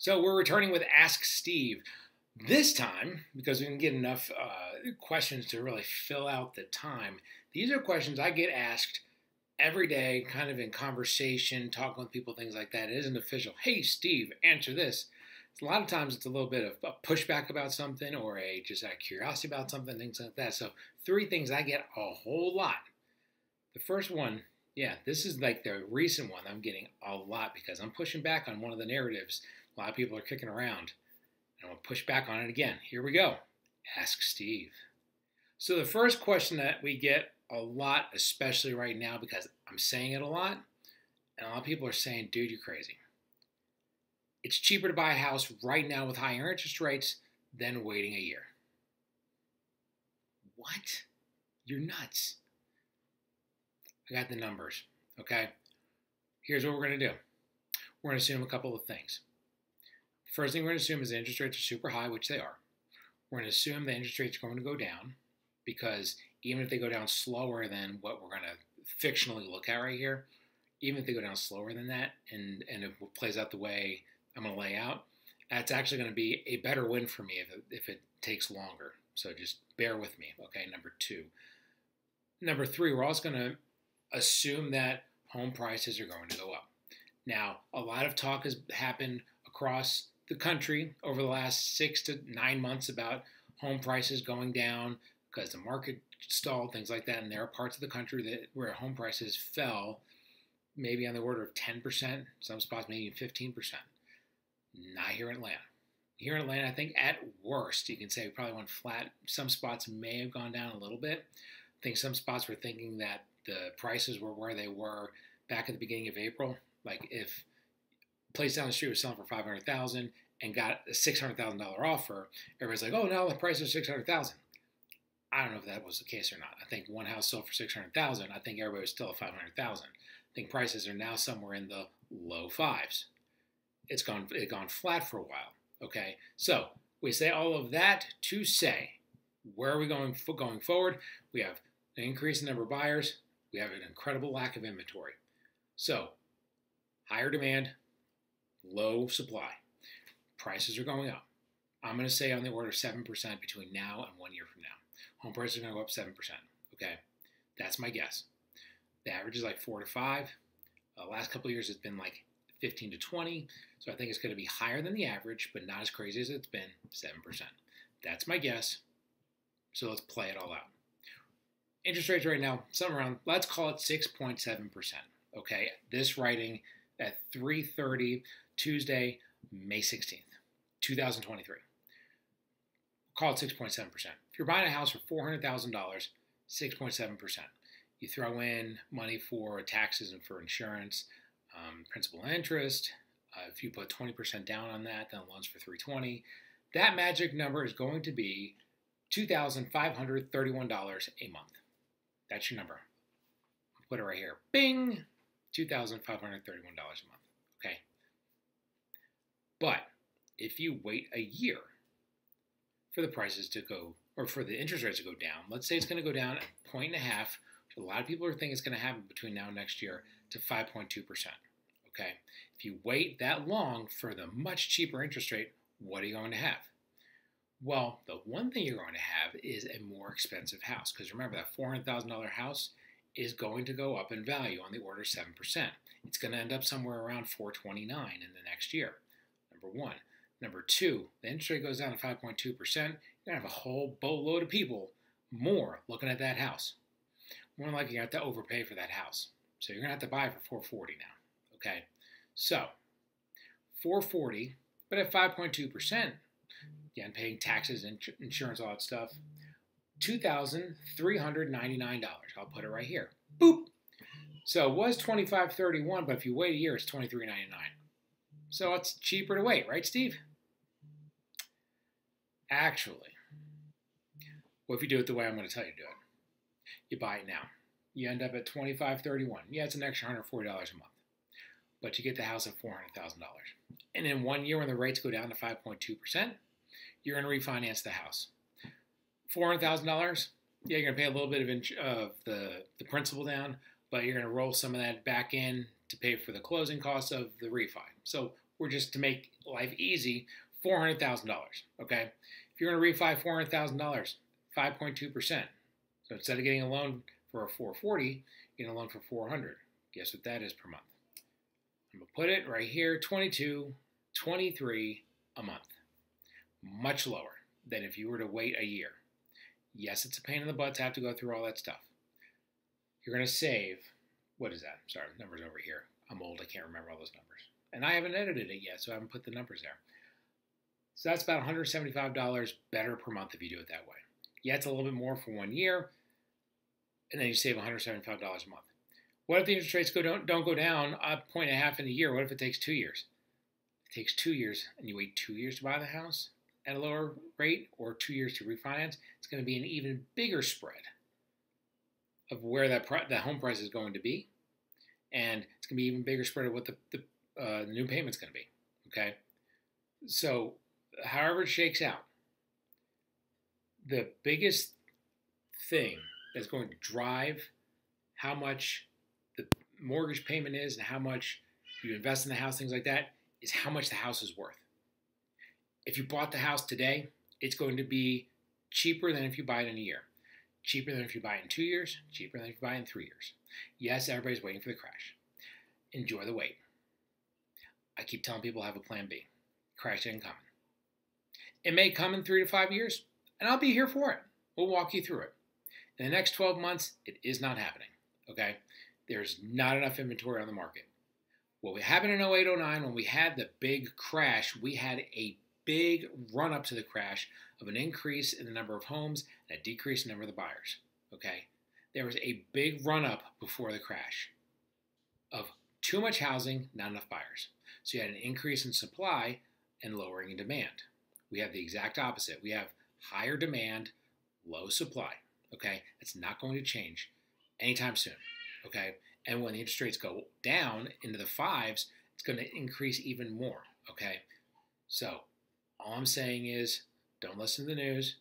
So we're returning with Ask Steve. This time, because we didn't get enough questions to really fill out the time, these are questions I get asked every day, kind of in conversation, talking with people, things like that. It isn't official. Hey, Steve, answer this. A lot of times it's a little bit of a pushback about something or just out of curiosity about something, things like that. So 3 things I get a whole lot. The first one, yeah, this is like the recent one I'm getting a lot because I'm pushing back on one of the narratives a lot of people are kicking around. And I'm going to push back on it again. Here we go. Ask Steve. So the first question that we get a lot, especially right now because I'm saying it a lot, and a lot of people are saying, dude, you're crazy. It's cheaper to buy a house right now with higher interest rates than waiting a year. What? You're nuts. I got the numbers, okay? Here's what we're going to do. We're going to assume a couple of things. First thing we're going to assume is the interest rates are super high, which they are. We're going to assume the interest rates are going to go down because even if they go down slower than what we're going to fictionally look at right here, even if they go down slower than that and it plays out the way I'm going to lay out, that's actually going to be a better win for me if it takes longer. So just bear with me, okay? Number 2. Number 3, we're also going to assume that home prices are going to go up. Now, a lot of talk has happened across the country over the last 6 to 9 months about home prices going down because the market stalled, things like that. And there are parts of the country where home prices fell maybe on the order of 10%, some spots maybe 15%. Not here in Atlanta. Here in Atlanta, I think at worst, you can say we probably went flat. Some spots may have gone down a little bit. I think some spots were thinking that the prices were where they were back at the beginning of April. Like if place down the street was selling for $500,000 and got a $600,000 offer, everybody's like, "Oh, now the price is $600,000." I don't know if that was the case or not. I think one house sold for $600,000. I think everybody was still at $500,000. I think prices are now somewhere in the low fives. It's gone flat for a while. Okay, so we say all of that to say, where are we going forward? We have an increase in number of buyers. We have an incredible lack of inventory. So higher demand, low supply. Prices are going up. I'm going to say on the order of 7% between now and 1 year from now. Home prices are going to go up 7%. Okay, that's my guess. The average is like 4 to 5. Last couple of years it's been like 15 to 20. So I think it's going to be higher than the average, but not as crazy as it's been, 7%. That's my guess. So let's play it all out. Interest rates right now, somewhere around, let's call it 6.7%. Okay, this writing at 3:30 Tuesday, May 16th, 2023. Call it 6.7%. If you're buying a house for $400,000, 6.7%. You throw in money for taxes and for insurance, principal and interest. If you put 20% down on that, then loans for $320. That magic number is going to be $2,531 a month. That's your number. I'll put it right here. Bing! $2,531 a month. Okay? But if you wait a year for the prices to go, or for the interest rates to go down, let's say it's going to go down 1.5%, which a lot of people are thinking it's going to happen between now and next year, to 5.2%. Okay? If you wait that long for the much cheaper interest rate, what are you going to have? Well, the one thing you're going to have is a more expensive house. Because remember, that $400,000 house is going to go up in value on the order of 7%. It's going to end up somewhere around $429 in the next year, number one. Number 2, the interest rate goes down to 5.2%. You're going to have a whole boatload of people more looking at that house. More than likely, you're going to have to overpay for that house. So you're going to have to buy it for $440 now. Okay? So, $440, but at 5.2%, again, paying taxes, insurance, all that stuff, $2,399. I'll put it right here. Boop. So it was $2,531, but if you wait a year, it's $2,399. So it's cheaper to wait, right, Steve? Actually, what if you do it the way I'm going to tell you to do it? You buy it now. You end up at $2,531. Yeah, it's an extra $140 a month. But you get the house at $400,000. And in 1 year, when the rates go down to 5.2%, you're going to refinance the house. $400,000, yeah, you're going to pay a little bit of the principal down, but you're going to roll some of that back in to pay for the closing costs of the refi. So or just to make life easy, $400,000, okay? If you're going to refi $400,000, 5.2%. So instead of getting a loan for a 440, you're getting a loan for 400. Guess what that is per month? I'm going to put it right here, 22, 23 a month. Much lower than if you were to wait a year. Yes, it's a pain in the butt to have to go through all that stuff. You're going to save, what is that? Sorry, numbers over here. I'm old, I can't remember all those numbers. And I haven't edited it yet, so I haven't put the numbers there. So that's about $175 better per month if you do it that way. Yeah, it's a little bit more for 1 year, and then you save $175 a month. What if the interest rates don't go down a point and a half in a year? What if it takes 2 years? If it takes 2 years and you wait 2 years to buy the house at a lower rate, or 2 years to refinance, it's going to be an even bigger spread of where that home price is going to be, and it's going to be even bigger spread of what the new payment's going to be. Okay, so however it shakes out, the biggest thing that's going to drive how much the mortgage payment is and how much you invest in the house, things like that, is how much the house is worth. If you bought the house today, it's going to be cheaper than if you buy it in a year. Cheaper than if you buy it in 2 years, cheaper than if you buy it in 3 years. Yes, everybody's waiting for the crash. Enjoy the wait. I keep telling people have a plan B. Crash ain't coming. It may come in 3 to 5 years, and I'll be here for it. We'll walk you through it. In the next 12 months, it is not happening, okay? There's not enough inventory on the market. What happened in 08, 09, when we had the big crash, we had a big run-up to the crash of an increase in the number of homes and a decrease in the number of the buyers, okay? There was a big run-up before the crash of too much housing, not enough buyers. So you had an increase in supply and lowering in demand. We have the exact opposite. We have higher demand, low supply, okay? It's not going to change anytime soon, okay? And when the interest rates go down into the fives, it's going to increase even more, okay? So all I'm saying is don't listen to the news.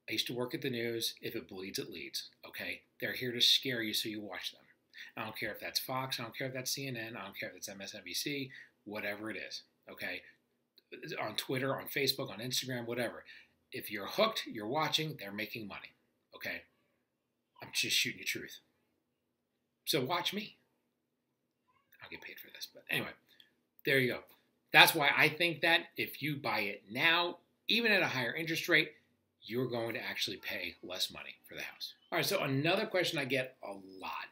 I used to work at the news. If it bleeds, it leads, okay? They're here to scare you so you watch them. I don't care if that's Fox. I don't care if that's CNN. I don't care if it's MSNBC, whatever it is, okay? On Twitter, on Facebook, on Instagram, whatever. If you're hooked, you're watching, they're making money, okay? I'm just shooting you truth. So watch me. I'll get paid for this, but anyway, there you go. That's why I think that if you buy it now, even at a higher interest rate, you're going to actually pay less money for the house. All right, so another question I get a lot,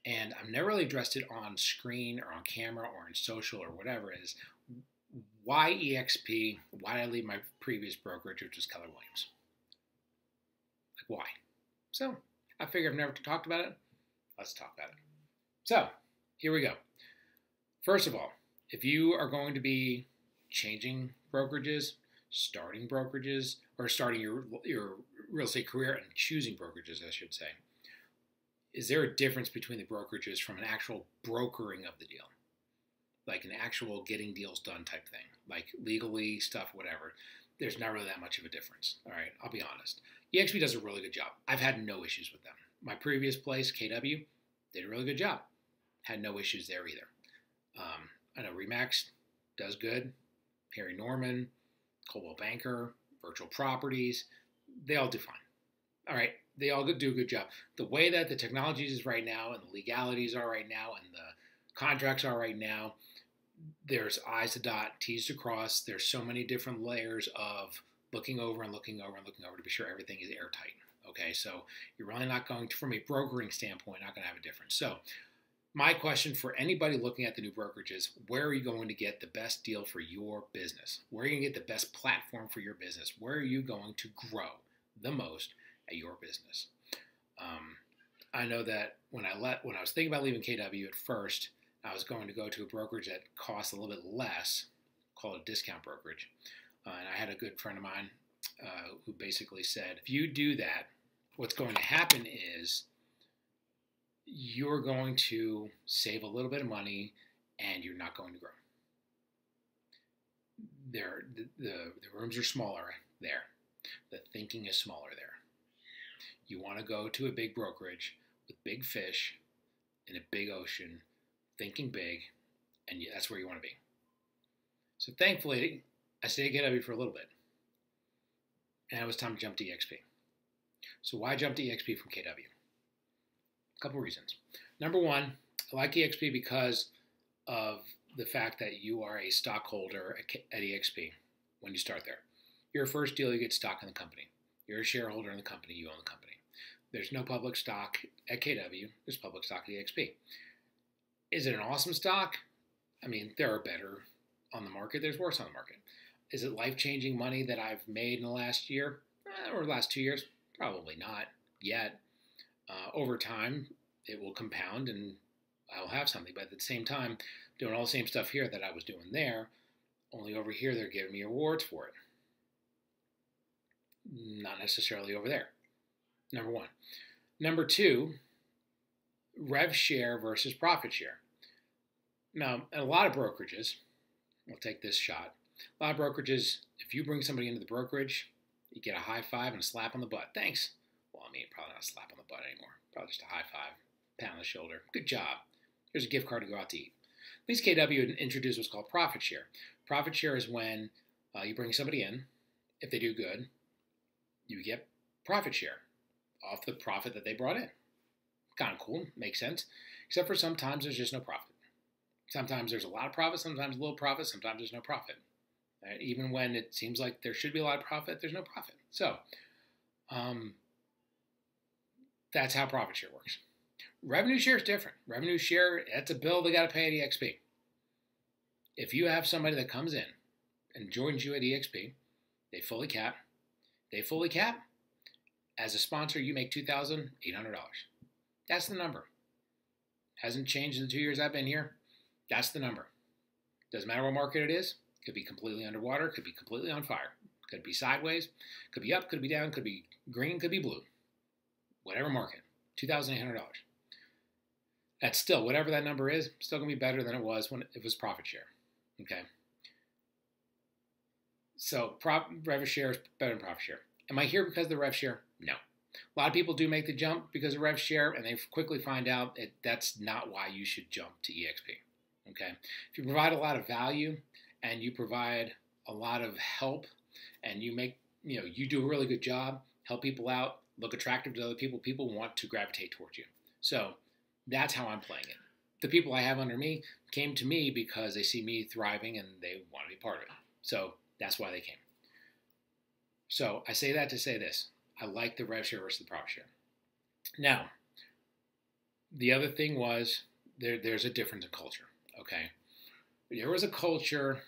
and I've never really addressed it on screen or on camera or in social or whatever, is why EXP? Why did I leave my previous brokerage, which was Keller Williams? Like, why? So I figure I've never talked about it. Let's talk about it. So here we go. First of all, if you are going to be changing brokerages, starting brokerages, or starting your real estate career and choosing brokerages, I should say, is there a difference between the brokerages from an actual brokering of the deal? Like an actual getting deals done type thing, like legally stuff, whatever. There's not really that much of a difference. All right, I'll be honest. EXP does a really good job. I've had no issues with them. My previous place, KW, did a really good job. Had no issues there either. I know Remax does good. Harry Norman, Coldwell Banker, Virtual Properties, they all do fine. All right, they all do a good job. The way that the technology is right now and the legalities are right now and the contracts are right now, there's I's to dot, T's to cross. There's so many different layers of looking over and looking over and looking over to be sure everything is airtight. Okay, so you're really not going to, from a brokering standpoint, not going to have a difference. So my question for anybody looking at the new brokerage is, where are you going to get the best deal for your business? Where are you going to get the best platform for your business? Where are you going to grow the most at your business? I know that when I was thinking about leaving KW at first, I was going to go to a brokerage that costs a little bit less, called a discount brokerage. And I had a good friend of mine who basically said, if you do that, what's going to happen is you're going to save a little bit of money and you're not going to grow. The rooms are smaller there. The thinking is smaller there. You want to go to a big brokerage with big fish in a big ocean, thinking big, and that's where you want to be. So thankfully, I stayed at Getaway for a little bit, and it was time to jump to EXP. So why jump to EXP from KW? A couple reasons. Number one, I like EXP because of the fact that you are a stockholder at EXP when you start there. Your first deal, you get stock in the company. You're a shareholder in the company, you own the company. There's no public stock at KW, there's public stock at EXP. Is it an awesome stock? I mean, there are better on the market, there's worse on the market. Is it life-changing money that I've made in the last year or the last 2 years? Probably not yet. Over time, it will compound and I'll have something. But at the same time, doing all the same stuff here that I was doing there, only over here they're giving me awards for it. Not necessarily over there. Number one. Number two, rev share versus profit share. Now, in a lot of brokerages, I'll take this shot. A lot of brokerages, if you bring somebody into the brokerage, you get a high five and a slap on the butt. Thanks. Well, I mean, probably not a slap on the butt anymore. Probably just a high five, pat on the shoulder. Good job. Here's a gift card to go out to eat. At least KW introduced what's called profit share. Profit share is when you bring somebody in. If they do good, you get profit share off the profit that they brought in. Kind of cool. Makes sense. Except for sometimes there's just no profit. Sometimes there's a lot of profit, sometimes a little profit, sometimes there's no profit. Right? Even when it seems like there should be a lot of profit, there's no profit. So that's how profit share works. Revenue share is different. Revenue share, that's a bill they got to pay at EXP. If you have somebody that comes in and joins you at EXP, they fully cap. As a sponsor, you make $2,800. That's the number. Hasn't changed in the 2 years I've been here. That's the number. Doesn't matter what market it is. Could be completely underwater. Could be completely on fire. Could be sideways. Could be up. Could be down. Could be green. Could be blue. Whatever market. $2,800. That's still, whatever that number is, still going to be better than it was when it was profit share. Okay? So rev share is better than profit share. Am I here because of the rev share? No. A lot of people do make the jump because of rev share, and they quickly find out that's not why you should jump to EXP. Okay? If you provide a lot of value and you provide a lot of help and you do a really good job, help people out, look attractive to other people, people want to gravitate towards you. So that's how I'm playing it. The people I have under me came to me because they see me thriving and they want to be part of it. So that's why they came. So I say that to say this. I like the rev share versus the profit share. Now, the other thing was there's a difference in culture. Okay, there was a culture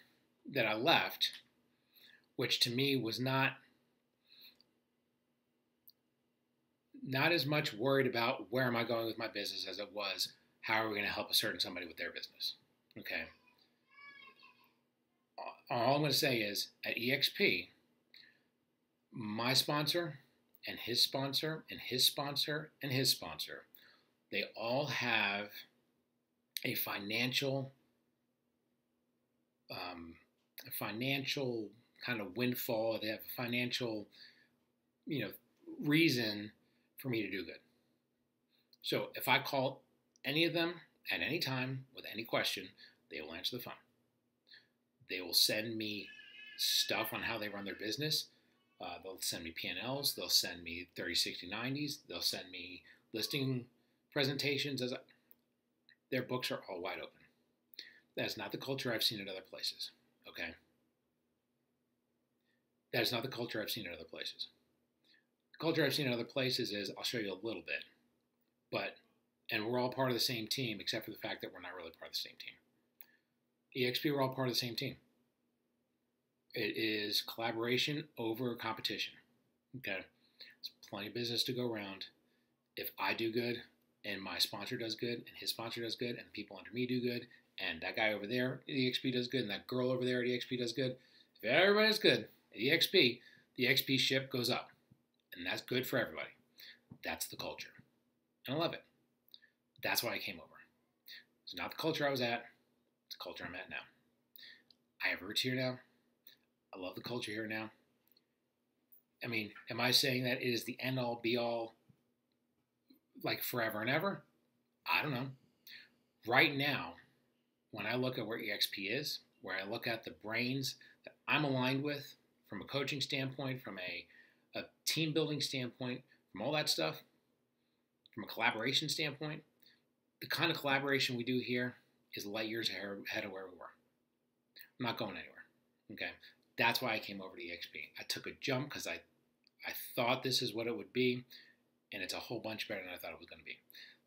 that I left, which to me was not as much worried about where am I going with my business as it was how are we going to help a certain somebody with their business. Okay, all I'm going to say is at EXP, my sponsor and his sponsor and his sponsor and his sponsor, they all have a financial kind of windfall. They have a financial, reason for me to do good. So if I call any of them at any time with any question, they will answer the phone. They will send me stuff on how they run their business. They'll send me P&Ls. They'll send me 30, 60, 90s. They'll send me listing presentations. Their books are all wide open. That is not the culture I've seen at other places. Okay? That is not the culture I've seen at other places. The culture I've seen at other places is, I'll show you a little bit, and we're all part of the same team, except for the fact that we're not really part of the same team. EXP, we're all part of the same team. It is collaboration over competition. Okay? There's plenty of business to go around. If I do good, and my sponsor does good, and his sponsor does good, and people under me do good, and that guy over there at EXP does good, and that girl over there at EXP does good, if everybody's good at EXP, the EXP ship goes up. And that's good for everybody. That's the culture. And I love it. That's why I came over. It's not the culture I was at. It's the culture I'm at now. I have roots here now. I love the culture here now. I mean, am I saying that it is the end-all, be-all, like forever and ever? I don't know. Right now, when I look at where EXP is, where I look at the brains that I'm aligned with from a coaching standpoint, from a team building standpoint, from all that stuff, from a collaboration standpoint. The kind of collaboration we do here is light years ahead of where we were. I'm not going anywhere. Okay, that's why I came over to EXP. I took a jump because I thought this is what it would be, and it's a whole bunch better than I thought it was going to be.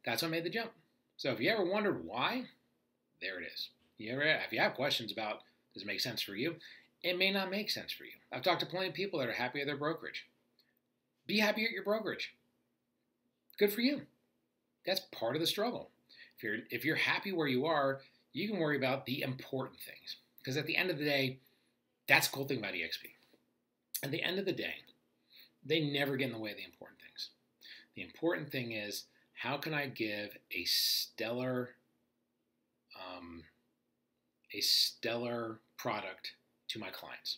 That's why I made the jump. So if you ever wondered why, there it is. If you have questions about does it make sense for you, it may not make sense for you. I've talked to plenty of people that are happy at their brokerage. Be happy at your brokerage. Good for you. That's part of the struggle. If you're happy where you are, you can worry about the important things. Because at the end of the day, that's the cool thing about EXP. At the end of the day, they never get in the way of the important things. The important thing is, how can I give a stellar product to my clients?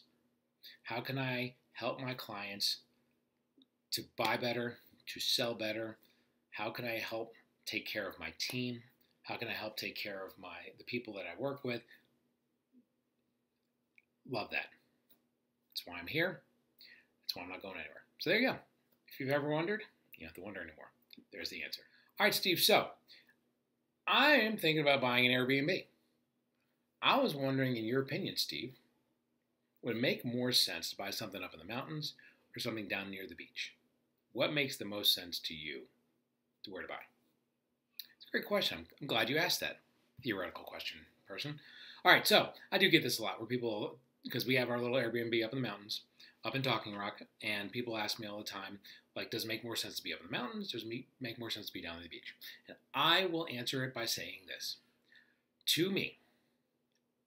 How can I help my clients to buy better, to sell better? How can I help take care of my team? How can I help take care of the people that I work with? Love that. That's why I'm here. That's why I'm not going anywhere. So there you go. If you've ever wondered, you don't have to wonder anymore. There's the answer. All right, Steve. So I am thinking about buying an Airbnb. I was wondering, in your opinion, Steve, would it make more sense to buy something up in the mountains or something down near the beach? What makes the most sense to you to where to buy? It's a great question. I'm glad you asked that theoretical question, person. All right, so I do get this a lot where people, because we have our little Airbnb up in the mountains, up in Talking Rock, and people ask me all the time, like, does it make more sense to be up in the mountains? Does it make more sense to be down on the beach? And I will answer it by saying this. To me,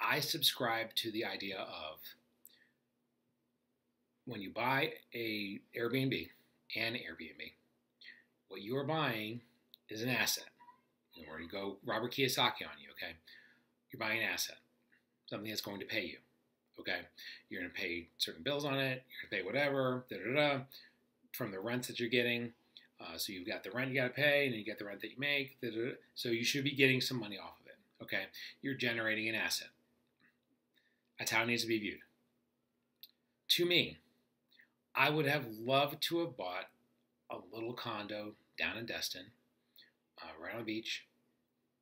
I subscribe to the idea of when you buy an Airbnb, what you are buying is an asset. Where you go Robert Kiyosaki on you, okay? You're buying an asset, something that's going to pay you, okay? You're going to pay certain bills on it. You're going to pay whatever, from the rents that you're getting. So you've got the rent you got to pay, and then you get the rent that you make. So you should be getting some money off of it, okay? You're generating an asset. That's how it needs to be viewed. To me, I would have loved to have bought a little condo down in Destin, right on the beach.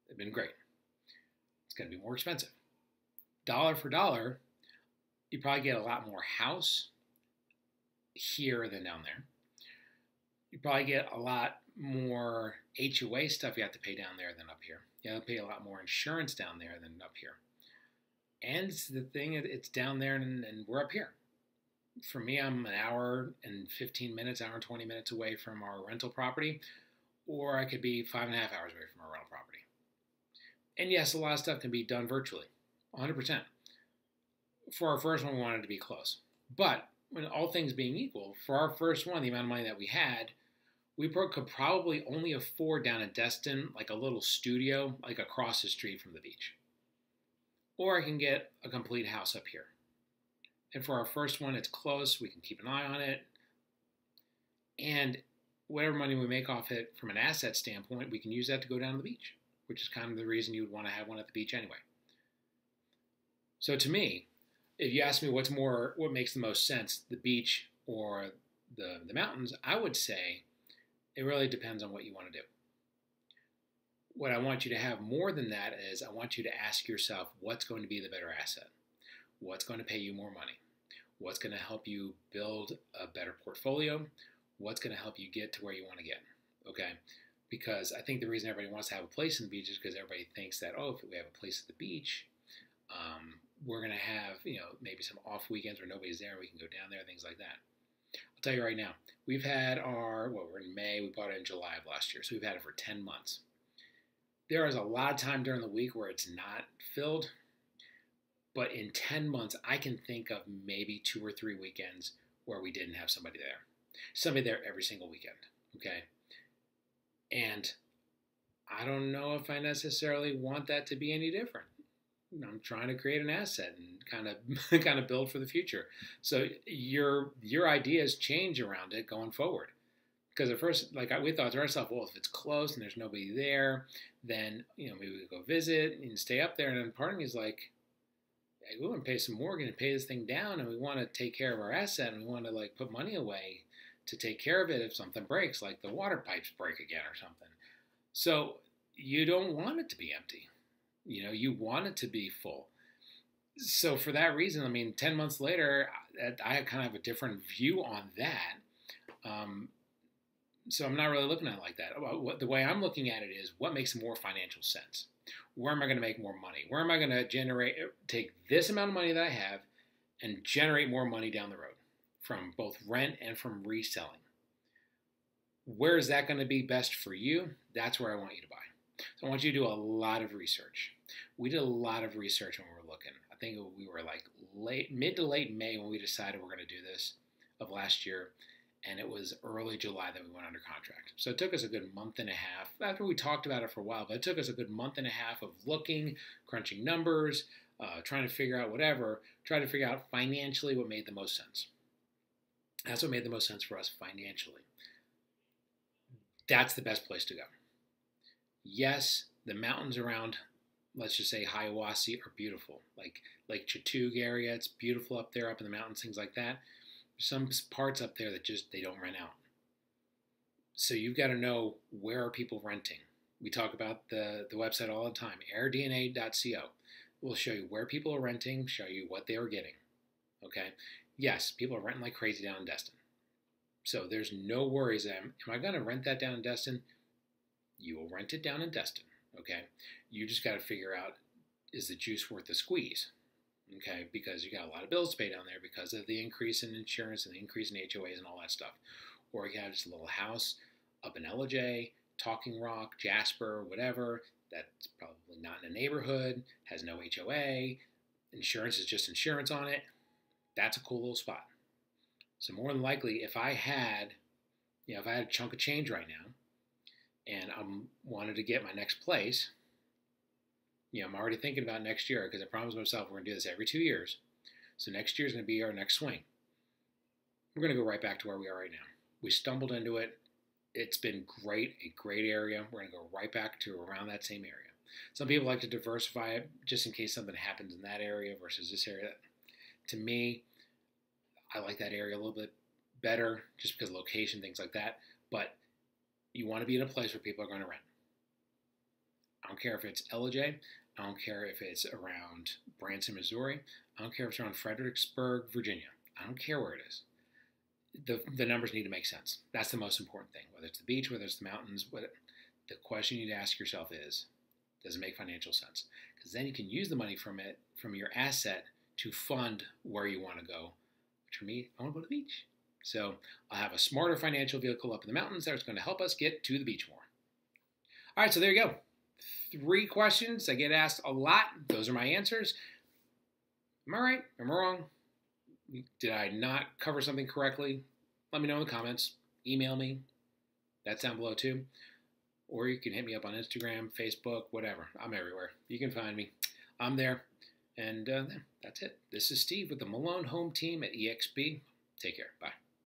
It'd been great. It's going to be more expensive. Dollar for dollar, you probably get a lot more house here than down there. You probably get a lot more HOA stuff you have to pay down there than up here. You have to pay a lot more insurance down there than up here. And it's the thing, it's down there and we're up here. For me, I'm an hour and 15 minutes, hour and 20 minutes away from our rental property, or I could be 5.5 hours away from our rental property. And yes, a lot of stuff can be done virtually, 100%. For our first one, we wanted to be close. But when all things being equal, for our first one, the amount of money that we had, we could probably only afford down in Destin, like a little studio, like across the street from the beach. Or I can get a complete house up here. And for our first one, it's close. We can keep an eye on it. And whatever money we make off it from an asset standpoint, we can use that to go down to the beach, which is kind of the reason you would want to have one at the beach anyway. So to me, if you ask me what makes the most sense, the beach or the mountains, I would say it really depends on what you want to do. What I want you to have more than that is I want you to ask yourself, what's going to be the better asset? What's going to pay you more money? What's going to help you build a better portfolio? What's going to help you get to where you want to get? Okay? Because I think the reason everybody wants to have a place in the beach is because everybody thinks that, if we have a place at the beach, we're going to have, maybe some off weekends where nobody's there, we can go down there, things like that. I'll tell you right now, we've had we're in May, we bought it in July of last year, so we've had it for 10 months. There is a lot of time during the week where it's not filled, but in 10 months, I can think of maybe 2 or 3 weekends where we didn't have somebody there. Somebody there every single weekend, okay? And I don't know if I necessarily want that to be any different. I'm trying to create an asset and kind of build for the future. So your ideas change around it going forward. Because at first, we thought to ourselves, well, if it's close and there's nobody there, then maybe we could go visit and stay up there. And then part of me is like, we want to pay some mortgage and pay this thing down, and we want to take care of our asset, and we want to like put money away to take care of it if something breaks, like the water pipes break again or something. So you don't want it to be empty. You want it to be full. So for that reason, I mean, 10 months later, I kind of have a different view on that. So I'm not really looking at it like that. The way I'm looking at it is what makes more financial sense. Where am I going to make more money? Where am I going to take this amount of money that I have and generate more money down the road from both rent and from reselling? Where is that going to be best for you? That's where I want you to buy. So I want you to do a lot of research. We did a lot of research when we were looking. I think we were like mid to late May when we decided we're going to do this of last year. And it was early July that we went under contract. So it took us a good month and a half. After we talked about it for a while, but it took us a good month and a half of looking, crunching numbers, trying to figure out whatever, trying to figure out financially what made the most sense. That's what made the most sense for us financially. That's the best place to go. Yes, the mountains around, let's just say Hiawassee, are beautiful. Like Lake Chattooga area, it's beautiful up there, up in the mountains, things like that. Some parts up there that just they don't rent out. So you've got to know, where are people renting. We talk about the website all the time, airdna.co. We'll show you where people are renting, show you what they are getting. Okay? Yes, people are renting like crazy down in Destin. So there's no worries. Am I going to rent that down in Destin? You will rent it down in Destin. Okay? You just got to figure out, is the juice worth the squeeze? Okay, because you got a lot of bills to pay down there because of the increase in insurance and the increase in HOAs and all that stuff. Or you have just a little house up in LJ, Talking Rock, Jasper, whatever, that's probably not in a neighborhood, has no HOA, insurance is just insurance on it. That's a cool little spot. So more than likely, if I had a chunk of change right now and I wanted to get my next place, I'm already thinking about next year because I promised myself we're going to do this every 2 years. So next year is going to be our next swing. We're going to go right back to where we are right now. We stumbled into it. It's been great, a great area. We're going to go right back to around that same area. Some people like to diversify it just in case something happens in that area versus this area. To me, I like that area a little bit better just because of location, things like that. But you want to be in a place where people are going to rent. I don't care if it's LJ. I don't care if it's around Branson, Missouri. I don't care if it's around Fredericksburg, Virginia. I don't care where it is. The numbers need to make sense. That's the most important thing. Whether it's the beach, whether it's the mountains, the question you need to ask yourself is, does it make financial sense? Because then you can use the money from your asset to fund where you want to go. Which for me, I want to go to the beach. So I'll have a smarter financial vehicle up in the mountains that's going to help us get to the beach more. All right, so there you go. 3 questions I get asked a lot. Those are my answers. Am I right? Am I wrong? Did I not cover something correctly? Let me know in the comments. Email me. That's down below too. Or you can hit me up on Instagram, Facebook, whatever. I'm everywhere. You can find me. I'm there. And that's it. This is Steve with the Malone Home Team at EXP. Take care. Bye.